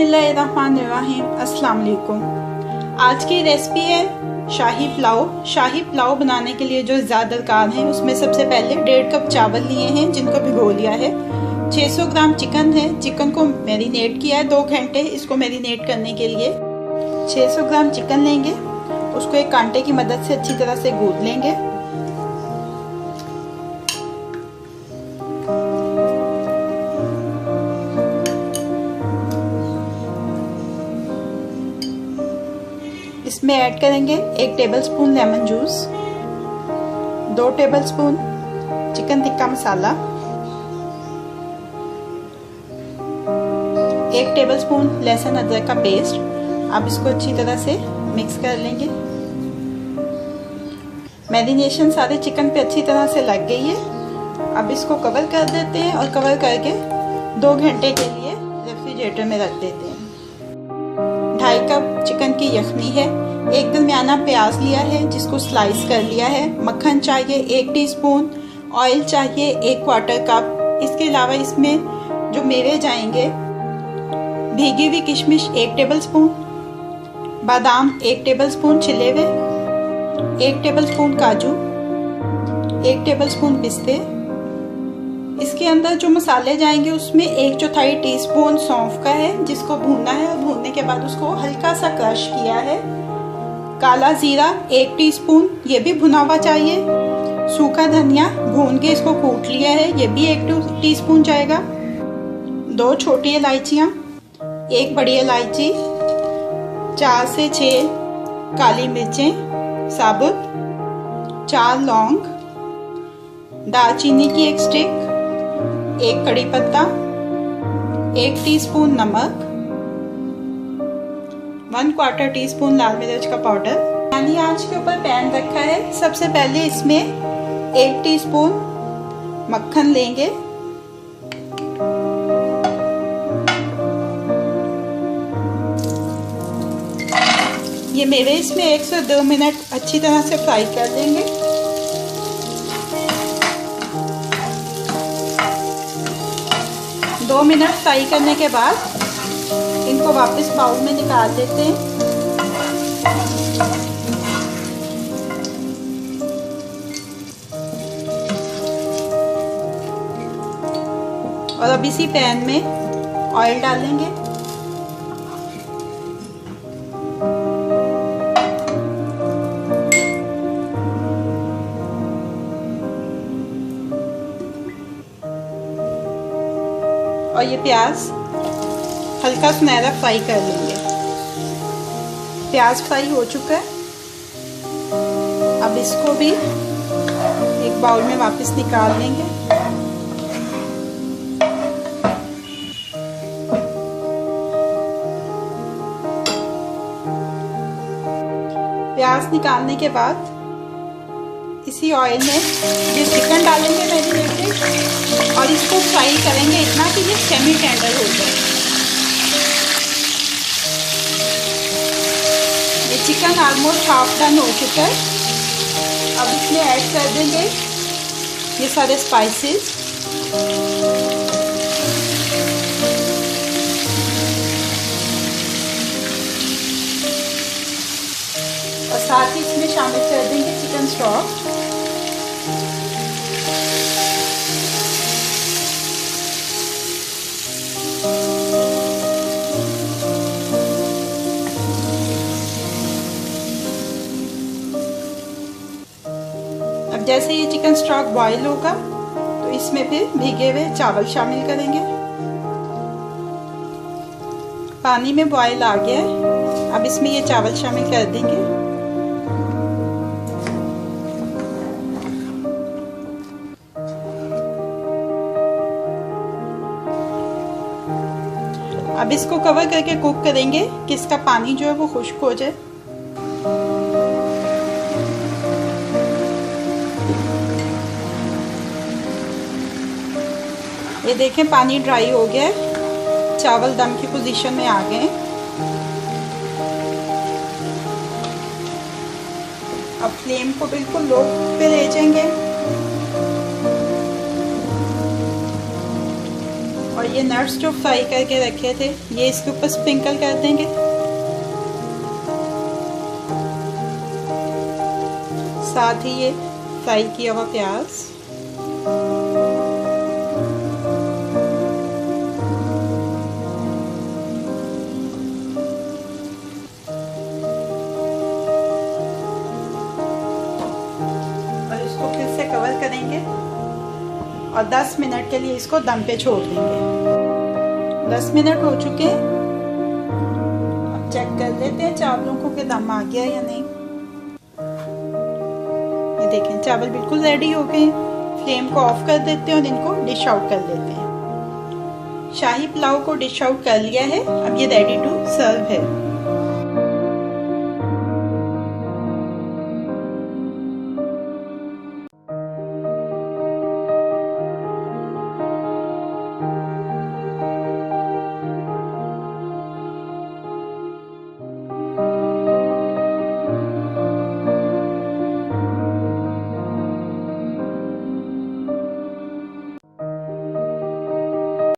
बिस्मिल्लाहिर्रहमानिर्रहीम। अस्सलाम वालेकुम। आज की रेसिपी है शाही पुलाव। शाही पुलाव बनाने के लिए जो ज़्यादा दरकार है उसमें सबसे पहले 1.5 कप चावल लिए हैं जिनको भिगो लिया है। 600 ग्राम चिकन है। चिकन को मैरिनेट किया है 2 घंटे इसको मैरिनेट करने के लिए। 600 ग्राम चिकन लेंगे, उसको एक कांटे की मदद से अच्छी तरह से गूंथ लेंगे। इसमें ऐड करेंगे 1 tablespoon lemon juice, 2 tablespoon chicken tikka masala, 1 tablespoon लहसुन अदरक का पेस्ट। अब इसको अच्छी तरह से मिक्स कर लेंगे। मैरिनेशन सारे चिकन पे अच्छी तरह से लग गई है। अब इसको कवर कर देते हैं और कवर करके 2 घंटे के लिए रेफ्रिजरेटर में रख देते हैं। 2.5 कप चिकन की यखनी है। एक दरमियाना प्याज लिया है जिसको स्लाइस कर लिया है। मक्खन चाहिए 1 टीस्पून, ऑयल चाहिए 1/4 कप। इसके अलावा इसमें जो मेवे जाएंगे, भीगी हुई किशमिश 1 टेबलस्पून, बादाम 1 टेबलस्पून छिले हुए, 1 टेबलस्पून काजू, 1 टेबलस्पून पिस्ते। इसके अंदर जो मसाले जाएंगे उसमें 1/4 टीस्पून सौंफ का है जिसको भूनना है और भूनने के बाद उसको हल्का सा क्रश किया है। काला जीरा 1 टीस्पून, ये भी भुना हुआ चाहिए। सूखा धनिया भून के इसको कूट लिया है, ये भी 1 टीस्पून जाएगा। 2 छोटी इलायचियाँ, 1 बड़ी इलायची, 4 से 6 काली मिर्चें साबुत, 4 लौंग, दालचीनी की 1 स्टिक, 1 कड़ी पत्ता, 1 टीस्पून नमक, 1/4 टीस्पून लाल मिर्च का पाउडर। पानी आंच के ऊपर पैन रखा है। सबसे पहले इसमें 1 टीस्पून मक्खन लेंगे। ये मेवे इसमें 1 से 2 मिनट अच्छी तरह से फ्राई कर लेंगे। दो मिनट फ्राई करने के बाद इनको वापस बाउल में निकाल लेते हैं। और अब इसी पैन में ऑयल डालेंगे। और ये प्याज हल्का सुनहरा फ्राई कर लेंगे। प्याज फ्राई हो चुका है। अब इसको भी एक बाउल में वापस निकाल लेंगे। प्याज निकालने के बाद इसी ऑयल में ये चिकन डालेंगे मैरिनेटेड और इसको फ्राई करेंगे इतना कि ये सेमी टेंडर हो जाए। ये चिकन ऑलमोस्ट हाफ डन हो चुका है। अब इसमें ऐड कर देंगे ये सारे स्पाइसेस। और साथ ही इसमें शामिल कर देंगे चिकन स्टॉक। अब जैसे ये चिकन स्टॉक बॉईल होगा तो इसमें फिर भीगे हुए चावल शामिल करेंगे। पानी में बॉईल आ गया है। अब इसमें ये चावल शामिल कर देंगे। अब इसको कवर करके कुक करेंगे कि इसका पानी जो है वो खुश्क हो जाए। ये देखें पानी ड्राई हो गया है, चावल दम की पोजीशन में आ गए। अब फ्लेम को बिल्कुल लो पे ले जाएंगे और ये नट्स जो फ्राई करके रखे थे ये इसके ऊपर स्प्रिंकल कर देंगे। साथ ही ये फ्राई किया हुआ प्याज, और इसको फिर से कवर करेंगे और 10 मिनट के लिए इसको दम पे छोड़ देंगे। 10 मिनट हो चुके हैं। अब चेक कर लेते हैं चावलों को कि दम आ गया या नहीं। ये देखें चावल बिल्कुल रेडी हो गए। फ्लेम को ऑफ कर देते हैं और इनको डिश आउट कर लेते हैं। शाही पुलाव को डिश आउट कर लिया है। अब ये रेडी टू सर्व है।